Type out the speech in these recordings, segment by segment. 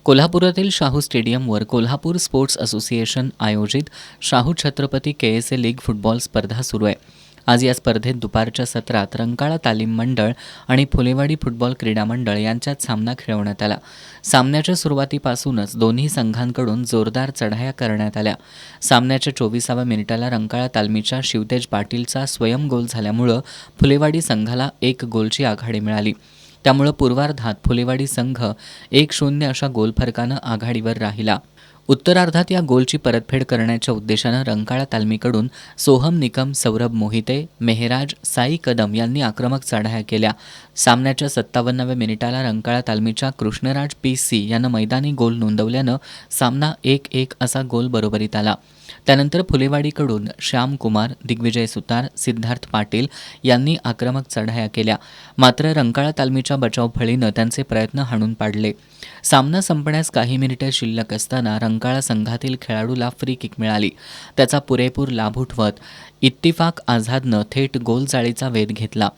कोल्हापुरातील शाहू स्टेडियमवर Kolhapur sports association आयोजित शाहू छत्रपती के.एस.ए. लीग फुटबॉल स्पर्धा सुरू आहे. आज या स्पर्धेत दुपारच्या सत्रात रंकाळा तालीम मंडळ आणि फुलेवाडी फुटबॉल क्रीडा मंडळ यांच्यात सामना खेळवण्यात आला. सामन्याच्या सुरुवातीपासूनच दोन्ही संघांकडून जोरदार चढाया करण्यात आल्या. सामन्याच्या 24व्या मिनिटाला रंकाळा तालमीच्या शिवतेज पाटीलचा स्वयं गोल झाल्यामुळं फुलेवाडी संघाला 1 गोलची आघाडी मिळाली. त्यामुळे पूर्वार्धात फुलेवाडी संघ 1-0 अशा गोलफरकानं आघाडीवर राहिला. उत्तरार्धात या गोलची परतफेड करण्याच्या उद्देशानं रंकाळा तालमीकडून सोहम निकम, सौरभ मोहिते, मेहराज, साई कदम यांनी आक्रमक चढाया केल्या. सामन्याच्या 57व्या मिनिटाला रंकाळा तालमीच्या कृष्णराज पी.सी. यानं मैदानी गोल नोंदवल्यानं सामना 1-1 असा गोल बरोबरीत आला. त्यानंतर फुलेवाडीकडून श्याम कुमार, दिग्विजय सुतार, सिद्धार्थ पाटील यांनी आक्रमक चढाया केल्या. मात्र रंकाळा तालमीच्या बचावफळीनं त्यांचे प्रयत्न हाणून पाडले. सामना संपण्यास काही मिनिटे शिल्लक असताना रंकाळा संघातील खेळाडूला फ्री किक मिळाली. त्याचा पुरेपूर लाभ उठवत इत्तिफाक आझादनं थेट गोलजाळीचा वेध घेतला.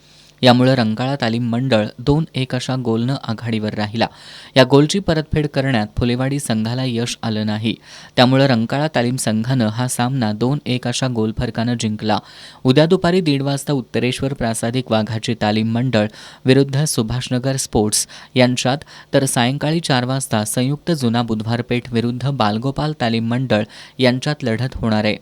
यामुळे रंकाळा तालीम मंडळ 2-1 अशा गोलनं आघाडीवर राहिला. या गोलची परतफेड करण्यात फुलेवाडी संघाला यश आलं नाही. त्यामुळे रंकाळा तालीम संघानं हा सामना 2-1 अशा गोलफरकानं जिंकला. उद्या दुपारी 1:30 वाजता उत्तरेश्वर प्रासादिक वाघाची तालीम मंडळ विरुद्ध सुभाषनगर स्पोर्ट्स यांच्यात, तर सायंकाळी 4 वाजता संयुक्त जुना बुधवार पेठ विरुद्ध बालगोपाल तालीम मंडळ यांच्यात लढत होणार आहे.